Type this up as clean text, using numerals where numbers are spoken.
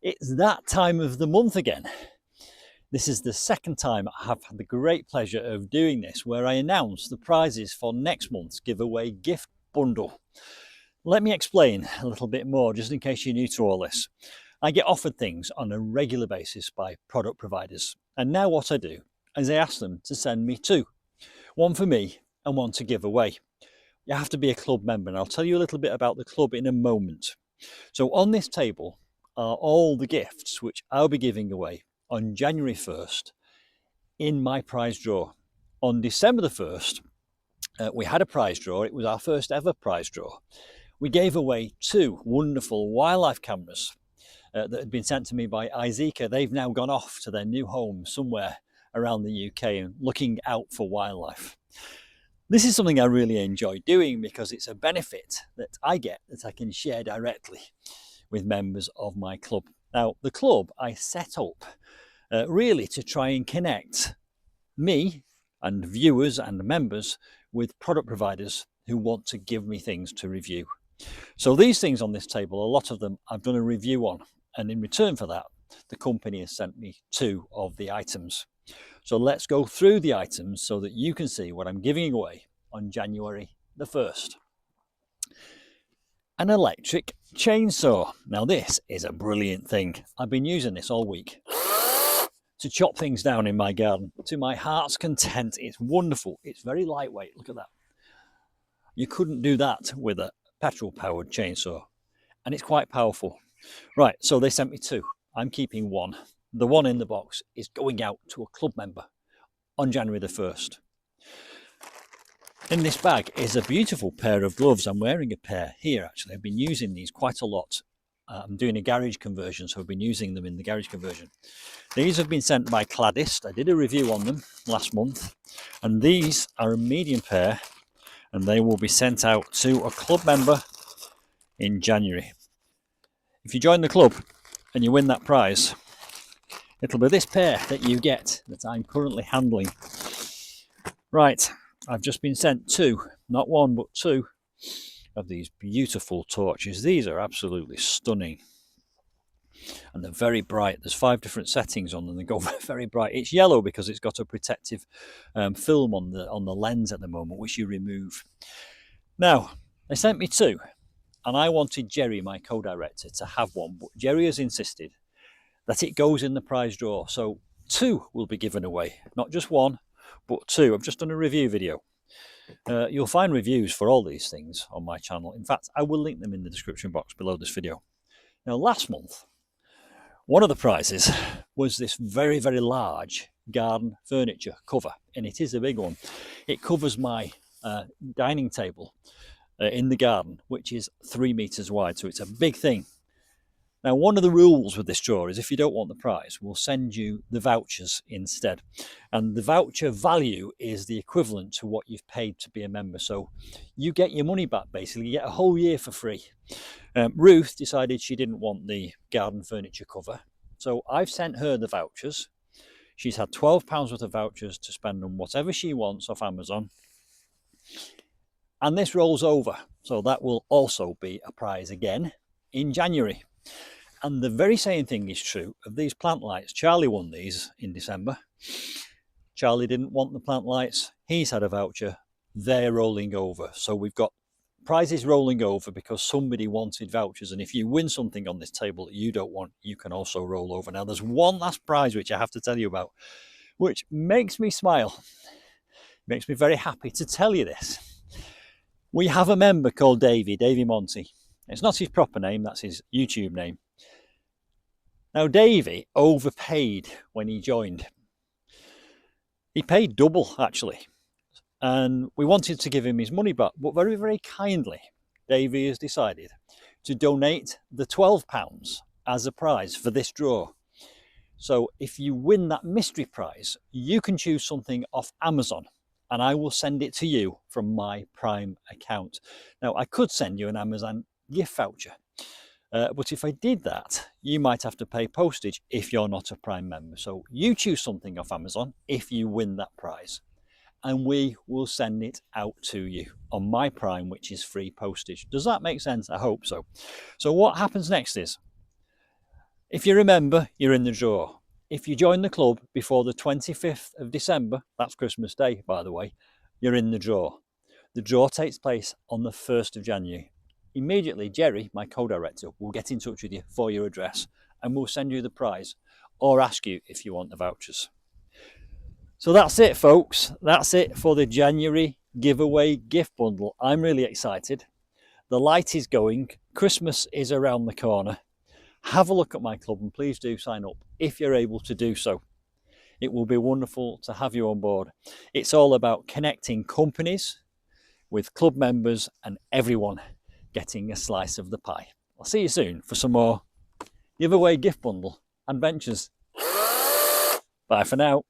It's that time of the month again. This is the second time I have had the great pleasure of doing this, where I announce the prizes for next month's giveaway gift bundle. Let me explain a little bit more, just in case you're new to all this. I get offered things on a regular basis by product providers, and now what I do is I ask them to send me two, one for me and one to give away. You have to be a club member, and I'll tell you a little bit about the club in a moment. So on this table are all the gifts which I'll be giving away on January 1st in my prize draw. On December the 1st, we had a prize draw. It was our first ever prize draw. We gave away two wonderful wildlife cameras that had been sent to me by Izeka. They've now gone off to their new home somewhere around the UK and looking out for wildlife. This is something I really enjoy doing because it's a benefit that I get that I can share directly with members of my club. Now, the club I set up really to try and connect me and viewers and members with product providers who want to give me things to review. So these things on this table, a lot of them I've done a review on, and in return for that, the company has sent me two of the items. So let's go through the items so that you can see what I'm giving away on January the 1st. An electric chainsaw. Now this is a brilliant thing. I've been using this all week to chop things down in my garden to my heart's content. It's wonderful. It's very lightweight. Look at that. You couldn't do that with a petrol powered chainsaw, and it's quite powerful. Right, so they sent me two. I'm keeping one. The one in the box is going out to a club member on January the 1st. In this bag is a beautiful pair of gloves. I'm wearing a pair here actually. I've been using these quite a lot. I'm doing a garage conversion, so I've been using them in the garage conversion. These have been sent by Claddist. I did a review on them last month, and these are a medium pair, and they will be sent out to a club member in January. If you join the club and you win that prize, it'll be this pair that you get that I'm currently handling. Right, I've just been sent two, not one but two, of these beautiful torches. These are absolutely stunning, and they're very bright. There's 5 different settings on them. They go very bright. It's yellow because it's got a protective film on the lens at the moment, which you remove. Now, they sent me two, and I wanted Jerry, my co-director, to have one, but Jerry has insisted that it goes in the prize draw. So two will be given away, not just one, but two. I've just done a review video. You'll find reviews for all these things on my channel. In fact, I will link them in the description box below this video. Now, last month, one of the prizes was this very, very large garden furniture cover, and it is a big one. It covers my dining table in the garden, which is 3 meters wide, so it's a big thing. Now, one of the rules with this draw is if you don't want the prize, we'll send you the vouchers instead. And the voucher value is the equivalent to what you've paid to be a member. So you get your money back, basically. You get a whole year for free. Ruth decided she didn't want the garden furniture cover, so I've sent her the vouchers. She's had £12 worth of vouchers to spend on whatever she wants off Amazon. And this rolls over, so that will also be a prize again in January. And the very same thing is true of these plant lights. Charlie won these in December. Charlie didn't want the plant lights. He's had a voucher. They're rolling over. So we've got prizes rolling over because somebody wanted vouchers. And if you win something on this table that you don't want, you can also roll over. Now, there's one last prize which I have to tell you about, which makes me smile. Makes me very happy to tell you this. We have a member called Davey Monty. It's not his proper name, that's his YouTube name. Now, Davey overpaid when he joined. He paid double, actually. And we wanted to give him his money back, but very, very kindly, Davey has decided to donate the £12 as a prize for this draw. So if you win that mystery prize, you can choose something off Amazon, and I will send it to you from my Prime account. Now, I could send you an Amazon gift voucher, but if I did that, you might have to pay postage if you're not a Prime member. So you choose something off Amazon if you win that prize, and we will send it out to you on my Prime, which is free postage. Does that make sense? I hope so. So what happens next is If you remember, you're in the draw. If you join the club before the 25th of December, that's Christmas Day, by the way, you're in the draw. The draw takes place on the 1st of January. Immediately, Jerry, my co-director, will get in touch with you for your address and we'll send you the prize or ask you if you want the vouchers. So that's it, folks. That's it for the January giveaway gift bundle. I'm really excited. The light is going. Christmas is around the corner. Have a look at my club and please do sign up if you're able to do so. It will be wonderful to have you on board. It's all about connecting companies with club members and everyone getting a slice of the pie. I'll see you soon for some more giveaway gift bundle adventures. Bye for now.